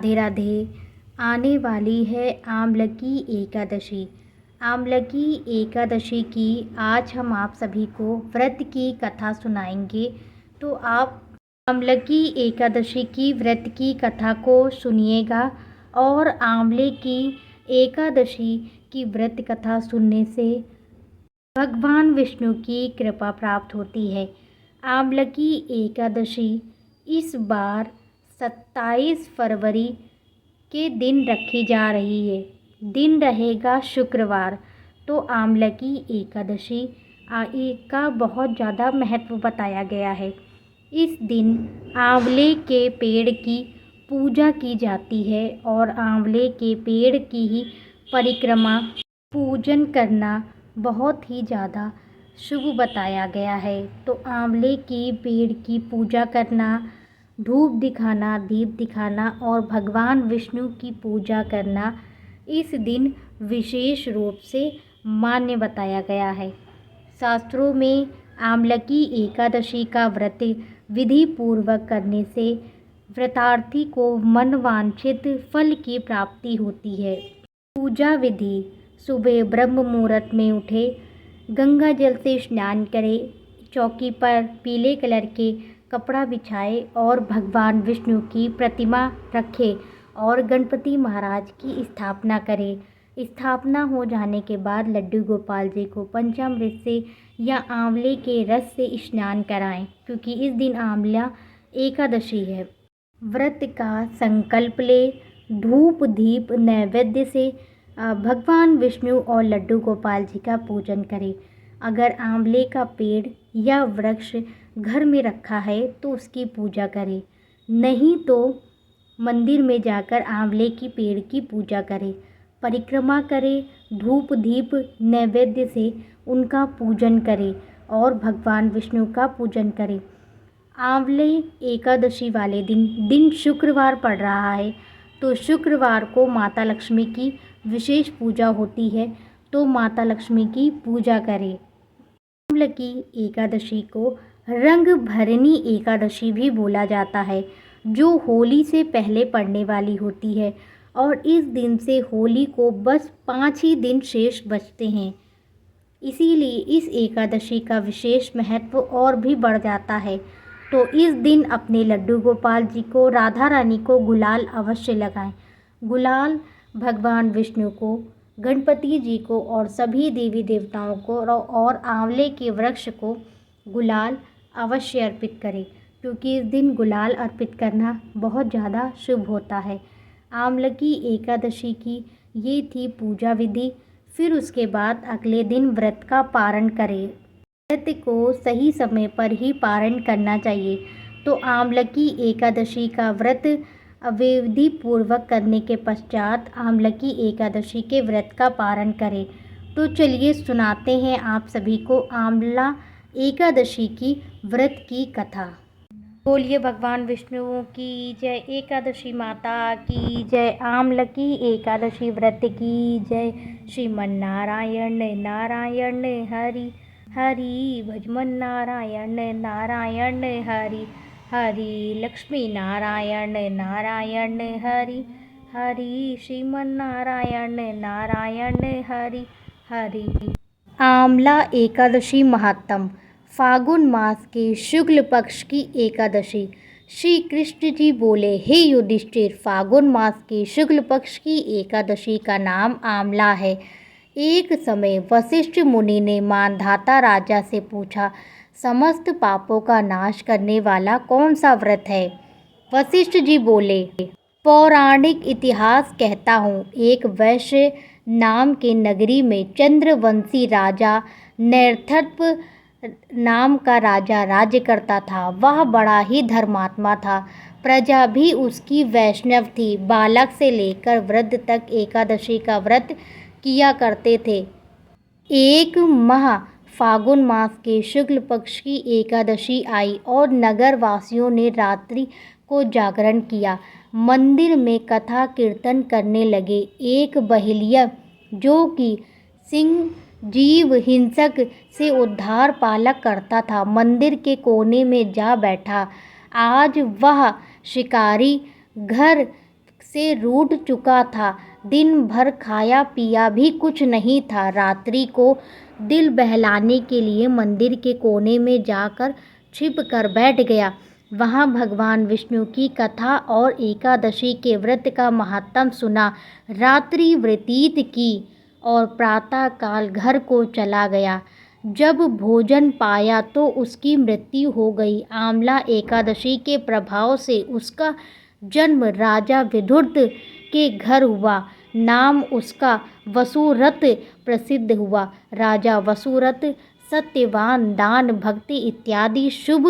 राधे राधे। आने वाली है आमलकी एकादशी। आमलकी एकादशी की आज हम आप सभी को व्रत की कथा सुनाएंगे। तो आप आमलकी एकादशी की व्रत की कथा को सुनिएगा और आंवले की एकादशी की व्रत कथा सुनने से भगवान विष्णु की कृपा प्राप्त होती है। आमलकी एकादशी इस बार 27 फरवरी के दिन रखी जा रही है। दिन रहेगा शुक्रवार। तो आमलकी एकादशी का बहुत ज़्यादा महत्व बताया गया है। इस दिन आंवले के पेड़ की पूजा की जाती है और आंवले के पेड़ की ही परिक्रमा पूजन करना बहुत ही ज़्यादा शुभ बताया गया है। तो आंवले के पेड़ की पूजा करना, धूप दिखाना, दीप दिखाना और भगवान विष्णु की पूजा करना इस दिन विशेष रूप से मान्य बताया गया है। शास्त्रों में आमलकी एकादशी का व्रत विधि पूर्वक करने से व्रतार्थी को मनवांछित फल की प्राप्ति होती है। पूजा विधि: सुबह ब्रह्म मुहूर्त में उठे, गंगा जल से स्नान करें, चौकी पर पीले कलर के कपड़ा बिछाए और भगवान विष्णु की प्रतिमा रखें और गणपति महाराज की स्थापना करें। स्थापना हो जाने के बाद लड्डू गोपाल जी को पंचामृत से या आंवले के रस से स्नान कराएं, क्योंकि इस दिन आंवला एकादशी है। व्रत का संकल्प ले, धूप दीप नैवेद्य से भगवान विष्णु और लड्डू गोपाल जी का पूजन करें। अगर आंवले का पेड़ या वृक्ष घर में रखा है तो उसकी पूजा करें, नहीं तो मंदिर में जाकर आंवले की पेड़ की पूजा करें, परिक्रमा करें, धूप दीप नैवेद्य से उनका पूजन करें और भगवान विष्णु का पूजन करें। आंवले एकादशी वाले दिन शुक्रवार पड़ रहा है, तो शुक्रवार को माता लक्ष्मी की विशेष पूजा होती है, तो माता लक्ष्मी की पूजा करें। आमलकी एकादशी को रंग भरनी एकादशी भी बोला जाता है, जो होली से पहले पड़ने वाली होती है और इस दिन से होली को बस 5 ही दिन शेष बचते हैं। इसीलिए इस एकादशी का विशेष महत्व और भी बढ़ जाता है। तो इस दिन अपने लड्डू गोपाल जी को, राधा रानी को गुलाल अवश्य लगाएं। गुलाल भगवान विष्णु को, गणपति जी को और सभी देवी देवताओं को और आंवले के वृक्ष को गुलाल अवश्य अर्पित करें, क्योंकि इस दिन गुलाल अर्पित करना बहुत ज़्यादा शुभ होता है। आमलकी एकादशी की ये थी पूजा विधि। फिर उसके बाद अगले दिन व्रत का पारण करें। व्रत को सही समय पर ही पारण करना चाहिए। तो आमलकी एकादशी का व्रत विधि पूर्वक करने के पश्चात आमलकी एकादशी के व्रत का पारण करें। तो चलिए सुनाते हैं आप सभी को आमला एकादशी की व्रत की कथा। बोलिए भगवान विष्णु की जय, एकादशी माता की जय, आमलकी एकादशी व्रत की जय। श्रीमन नारायण नारायण हरि हरि, भजमन नारायण नारायण हरि हरि, लक्ष्मी नारायण नारायण हरि हरि, श्रीमन नारायण नारायण हरि हरि। आमला एकादशी महात्म। फागुन मास के शुक्ल पक्ष की एकादशी। श्री कृष्ण जी बोले, हे युधिष्ठिर, फागुन मास के शुक्ल पक्ष की एकादशी का नाम आमला है। एक समय वशिष्ठ मुनि ने मानधाता राजा से पूछा, समस्त पापों का नाश करने वाला कौन सा व्रत है? वशिष्ठ जी बोले, पौराणिक इतिहास कहता हूँ, एक वैश्य नाम के नगरी में चंद्रवंशी राजा नैरथप नाम का राजा राज्य करता था। वह बड़ा ही धर्मात्मा था। प्रजा भी उसकी वैष्णव थी। बालक से लेकर वृद्ध तक एकादशी का व्रत किया करते थे। एक माह फागुन मास के शुक्ल पक्ष की एकादशी आई और नगर वासियों ने रात्रि को जागरण किया। मंदिर में कथा कीर्तन करने लगे। एक बहेलिया जो कि सिंह जीव हिंसक से उद्धार पालक करता था, मंदिर के कोने में जा बैठा। आज वह शिकारी घर से रूठ चुका था। दिन भर खाया पिया भी कुछ नहीं था। रात्रि को दिल बहलाने के लिए मंदिर के कोने में जाकर छिप कर बैठ गया। वहाँ भगवान विष्णु की कथा और एकादशी के व्रत का महात्म सुना। रात्रि व्यतीत की और प्रातःकाल घर को चला गया। जब भोजन पाया तो उसकी मृत्यु हो गई। आंवला एकादशी के प्रभाव से उसका जन्म राजा विदुर के घर हुआ। नाम उसका वसुरथ प्रसिद्ध हुआ। राजा वसुरथ सत्यवान, दान, भक्ति इत्यादि शुभ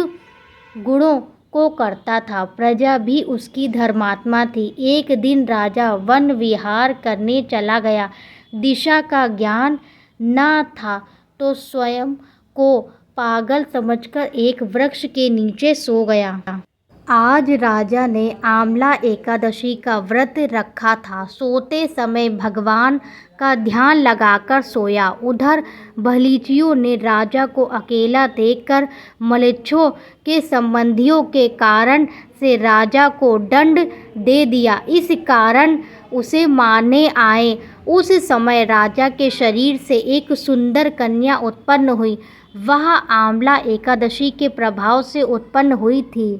गुणों को करता था। प्रजा भी उसकी धर्मात्मा थी। एक दिन राजा वन विहार करने चला गया। दिशा का ज्ञान न था तो स्वयं को पागल समझकर एक वृक्ष के नीचे सो गया। आज राजा ने आंवला एकादशी का व्रत रखा था। सोते समय भगवान का ध्यान लगाकर सोया। उधर भलीचियों ने राजा को अकेला देखकर म्लेच्छों के संबंधियों के कारण से राजा को दंड दे दिया। इस कारण उसे मारने आए। उस समय राजा के शरीर से एक सुंदर कन्या उत्पन्न हुई। वह आंवला एकादशी के प्रभाव से उत्पन्न हुई थी।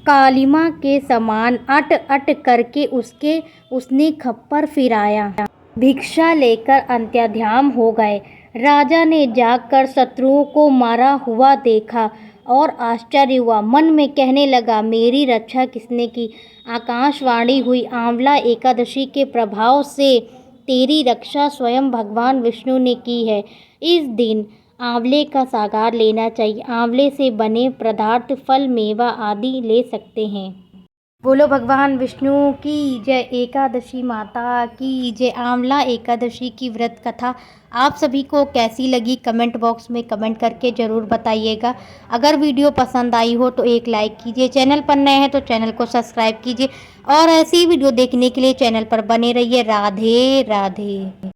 कालिमा के समान अट अट करके उसने खप्पर फिराया। भिक्षा लेकर अंतर्ध्यान हो गए। राजा ने जागकर शत्रुओं को मारा हुआ देखा और आश्चर्य हुआ। मन में कहने लगा, मेरी रक्षा किसने की? आकाशवाणी हुई, आंवला एकादशी के प्रभाव से तेरी रक्षा स्वयं भगवान विष्णु ने की है। इस दिन आंवले का सागर लेना चाहिए। आंवले से बने पदार्थ फल मेवा आदि ले सकते हैं। बोलो भगवान विष्णु की जय। एकादशी माता की जय। आंवला एकादशी की व्रत कथा आप सभी को कैसी लगी कमेंट बॉक्स में कमेंट करके ज़रूर बताइएगा। अगर वीडियो पसंद आई हो तो एक लाइक कीजिए। चैनल पर नए हैं तो चैनल को सब्सक्राइब कीजिए और ऐसी वीडियो देखने के लिए चैनल पर बने रहिए। राधे राधे।